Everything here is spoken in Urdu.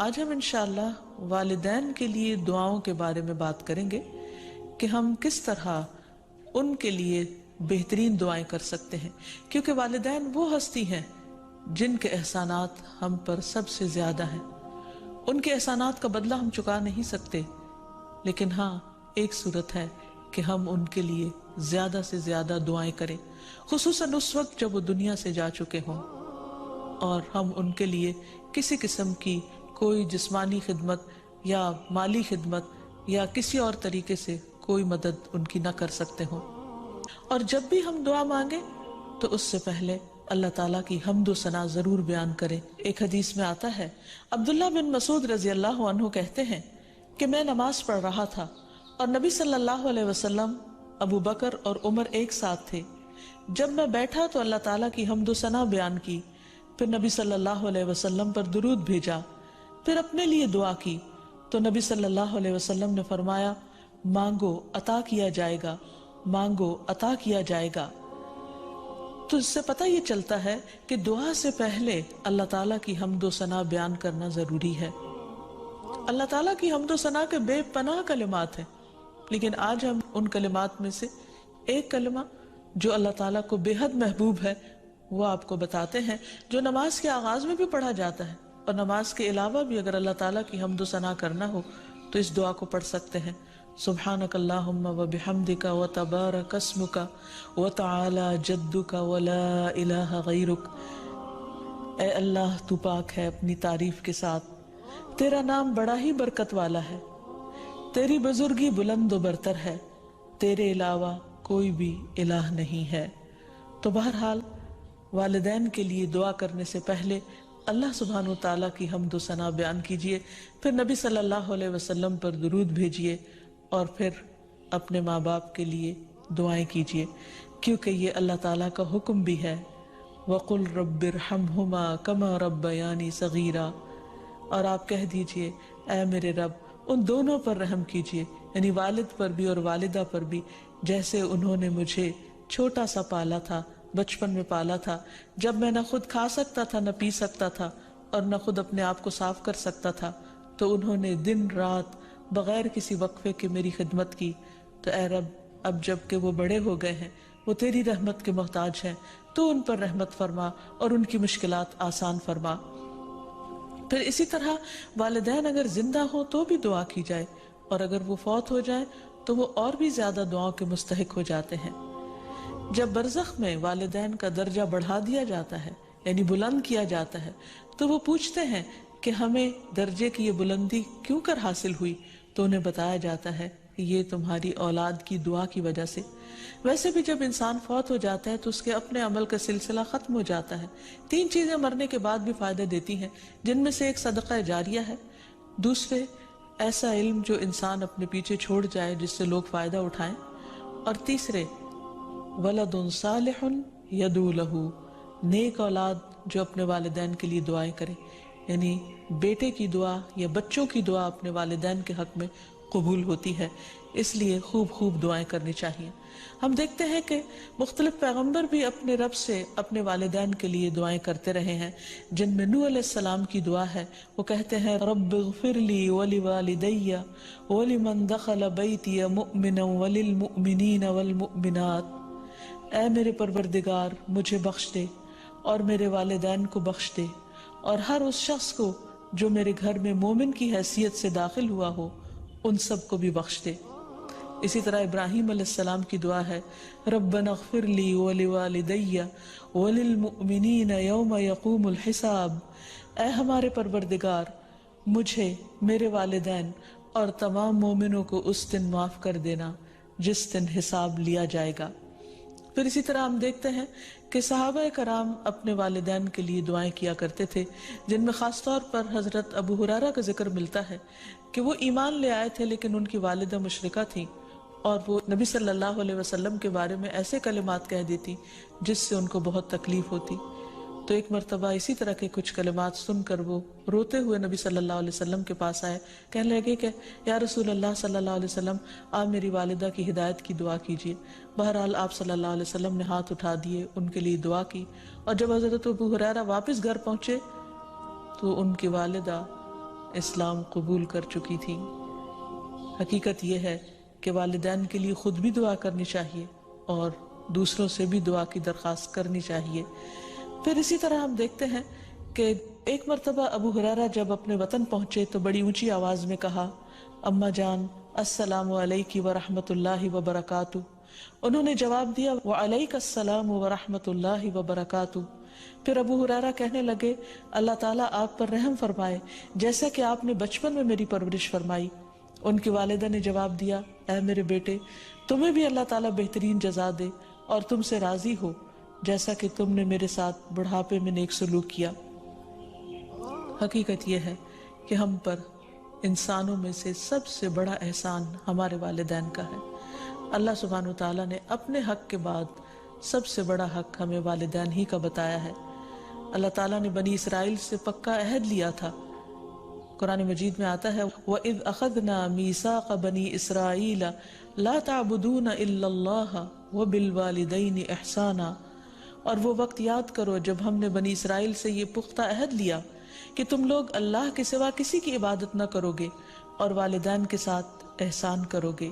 آج ہم انشاءاللہ والدین کے لیے دعاؤں کے بارے میں بات کریں گے کہ ہم کس طرح ان کے لیے بہترین دعائیں کر سکتے ہیں، کیونکہ والدین وہ ہستی ہیں جن کے احسانات ہم پر سب سے زیادہ ہیں۔ ان کے احسانات کا بدلہ ہم چکا نہیں سکتے، لیکن ہاں ایک صورت ہے کہ ہم ان کے لیے زیادہ سے زیادہ دعائیں کریں، خصوصاً اس وقت جب وہ دنیا سے جا چکے ہوں اور ہم ان کے لیے کسی قسم کی کوئی جسمانی خدمت یا مالی خدمت یا کسی اور طریقے سے کوئی مدد ان کی نہ کر سکتے ہوں۔ اور جب بھی ہم دعا مانگیں تو اس سے پہلے اللہ تعالیٰ کی حمد و ثنا ضرور بیان کریں۔ ایک حدیث میں آتا ہے، عبداللہ بن مسعود رضی اللہ عنہ کہتے ہیں کہ میں نماز پڑھ رہا تھا اور نبی صلی اللہ علیہ وسلم، ابو بکر اور عمر ایک ساتھ تھے۔ جب میں بیٹھا تو اللہ تعالیٰ کی حمد و ثنا بیان کی، پھر نبی صلی اللہ علیہ وسلم پر درود بھیجا، پھر اپنے لیے دعا کی تو نبی صلی اللہ علیہ وسلم نے فرمایا، مانگو عطا کیا جائے گا، مانگو عطا کیا جائے گا۔ تو اس سے پتہ یہ چلتا ہے کہ دعا سے پہلے اللہ تعالیٰ کی حمد و ثنا بیان کرنا ضروری ہے۔ اللہ تعالیٰ کی حمد و ثنا کے بے پناہ کلمات ہیں، لیکن آج ہم ان کلمات میں سے ایک کلمہ جو اللہ تعالیٰ کو بے حد محبوب ہے وہ آپ کو بتاتے ہیں، جو نماز کے آغاز میں بھی پڑھا جاتا ہے، اور نماز کے علاوہ بھی اگر اللہ تعالیٰ کی حمد و ثنا کرنا ہو تو اس دعا کو پڑھ سکتے ہیں۔ سبحانک اللہم و بحمدک و تبارک اسمک و تعالی جدک و لا الہ غیرک۔ اے اللہ تو پاک ہے اپنی تعریف کے ساتھ، تیرا نام بڑا ہی برکت والا ہے، تیری بزرگی بلند و برتر ہے، تیرے علاوہ کوئی بھی الہ نہیں ہے۔ تو بہرحال والدین کے لیے دعا کرنے سے پہلے اللہ سبحانہ و تعالیٰ کی حمد و ثنا بیان کیجئے، پھر نبی صلی اللہ علیہ وسلم پر درود بھیجئے اور پھر اپنے ماں باپ کے لیے دعائیں کیجئے، کیونکہ یہ اللہ تعالیٰ کا حکم بھی ہے، وَقُلْ رَبِّ ارْحَمْهُمَا كَمَا رَبَّيَانِي صَغِيرًا، اور آپ کہہ دیجئے اے میرے رب ان دونوں پر رحم کیجئے، یعنی والد پر بھی اور والدہ پر بھی، جیسے انہوں نے مجھے چھوٹا سا پالا تھا، بچپن میں پالا تھا، جب میں نہ خود کھا سکتا تھا، نہ پی سکتا تھا، اور نہ خود اپنے آپ کو صاف کر سکتا تھا، تو انہوں نے دن رات بغیر کسی وقفے کے میری خدمت کی۔ تو اے رب اب جب کہ وہ بڑے ہو گئے ہیں، وہ تیری رحمت کے محتاج ہیں، تو ان پر رحمت فرما اور ان کی مشکلات آسان فرما۔ پھر اسی طرح والدین اگر زندہ ہوں تو بھی دعا کی جائے، اور اگر وہ فوت ہو جائیں تو وہ اور بھی زیادہ دعاؤں کے مستحق ہو جاتے ہیں۔ جب برزخ میں والدین کا درجہ بڑھا دیا جاتا ہے، یعنی بلند کیا جاتا ہے، تو وہ پوچھتے ہیں کہ ہمیں درجے کی یہ بلندی کیوں کر حاصل ہوئی؟ تو انہیں بتایا جاتا ہے کہ یہ تمہاری اولاد کی دعا کی وجہ سے۔ ویسے بھی جب انسان فوت ہو جاتا ہے تو اس کے اپنے عمل کا سلسلہ ختم ہو جاتا ہے۔ تین چیزیں مرنے کے بعد بھی فائدہ دیتی ہیں، جن میں سے ایک صدقہ جاریہ ہے، دوسرے ایسا علم جو انسان اپنے پیچھے چھوڑ جائے جس سے لوگ فائدہ اٹھائیں، اور تیسرے ولد صالح یدعو لہ، نیک اولاد جو اپنے والدین کے لیے دعائیں کرے، یعنی بیٹے کی دعا یا بچوں کی دعا اپنے والدین کے حق میں قبول ہوتی ہے، اس لیے خوب خوب دعائیں کرنی چاہیے۔ ہم دیکھتے ہیں کہ مختلف پیغمبر بھی اپنے رب سے اپنے والدین کے لیے دعائیں کرتے رہے ہیں، جن میں نوح علیہ السلام کی دعا ہے، وہ کہتے ہیں رب اغفر لی ولوالدی ولمن دخل بیتی مؤمنا وللمؤمنین والمؤمنات۔ اے میرے پروردگار مجھے بخش دے اور میرے والدین کو بخش دے، اور ہر اس شخص کو جو میرے گھر میں مومن کی حیثیت سے داخل ہوا ہو ان سب کو بھی بخش دے۔ اسی طرح ابراہیم علیہ السلام کی دعا ہے ربنا اغفر لی ولوالدی وللمؤمنین یوم یقوم الحساب۔ اے ہمارے پروردگار مجھے، میرے والدین اور تمام مومنوں کو اس دن معاف کر دینا جس دن حساب لیا جائے گا۔ پھر اسی طرح ہم دیکھتے ہیں کہ صحابہ کرام اپنے والدین کے لیے دعائیں کیا کرتے تھے، جن میں خاص طور پر حضرت ابو ہریرہ کا ذکر ملتا ہے کہ وہ ایمان لے آئے تھے لیکن ان کی والدہ مشرکہ تھیں، اور وہ نبی صلی اللہ علیہ وسلم کے بارے میں ایسے کلمات کہہ دیتی جس سے ان کو بہت تکلیف ہوتی۔ تو ایک مرتبہ اسی طرح کے کچھ کلمات سن کر وہ روتے ہوئے نبی صلی اللہ علیہ وسلم کے پاس آئے، کہنے لگے کہ یا رسول اللہ صلی اللہ علیہ وسلم آپ میری والدہ کی ہدایت کی دعا کیجیے۔ بہرحال آپ صلی اللہ علیہ وسلم نے ہاتھ اٹھا دیے، ان کے لیے دعا کی، اور جب حضرت ابو ہریرہ واپس گھر پہنچے تو ان کی والدہ اسلام قبول کر چکی تھی۔ حقیقت یہ ہے کہ والدین کے لیے خود بھی دعا کرنی چاہیے اور دوسروں سے بھی دعا کی درخواست کرنی چاہیے۔ پھر اسی طرح ہم دیکھتے ہیں کہ ایک مرتبہ ابو ہریرہ جب اپنے وطن پہنچے تو بڑی اونچی آواز میں کہا، اماں جان السلام علیکی ورحمۃ اللہ وبرکاتہ۔ انہوں نے جواب دیا، وعلیک السلام ورحمۃ اللہ وبرکاتہ۔ پھر ابو ہریرہ کہنے لگے، اللہ تعالیٰ آپ پر رحم فرمائے جیسا کہ آپ نے بچپن میں میری پرورش فرمائی۔ ان کی والدہ نے جواب دیا، اے میرے بیٹے، تمہیں بھی اللہ تعالیٰ بہترین جزا دے اور تم سے راضی ہو جیسا کہ تم نے میرے ساتھ بڑھاپے میں نیک سلوک کیا۔ حقیقت یہ ہے کہ ہم پر انسانوں میں سے سب سے بڑا احسان ہمارے والدین کا ہے۔ اللہ سبحانہ و تعالیٰ نے اپنے حق کے بعد سب سے بڑا حق ہمیں والدین ہی کا بتایا ہے۔ اللہ تعالیٰ نے بنی اسرائیل سے پکا عہد لیا تھا۔ قرآن مجید میں آتا ہے، وَإِذْ أَخَذْنَا مِيثَاقَ بَنِي إِسْرَائِيلَ لَا تَعْبُدُونَ إِلَّا اللَّهَ وَبِالْوَالِدَيْنِ إِحْسَانًا۔ اور وہ وقت یاد کرو جب ہم نے بنی اسرائیل سے یہ پختہ عہد لیا کہ تم لوگ اللہ کے سوا کسی کی عبادت نہ کرو گے اور والدین کے ساتھ احسان کرو گے۔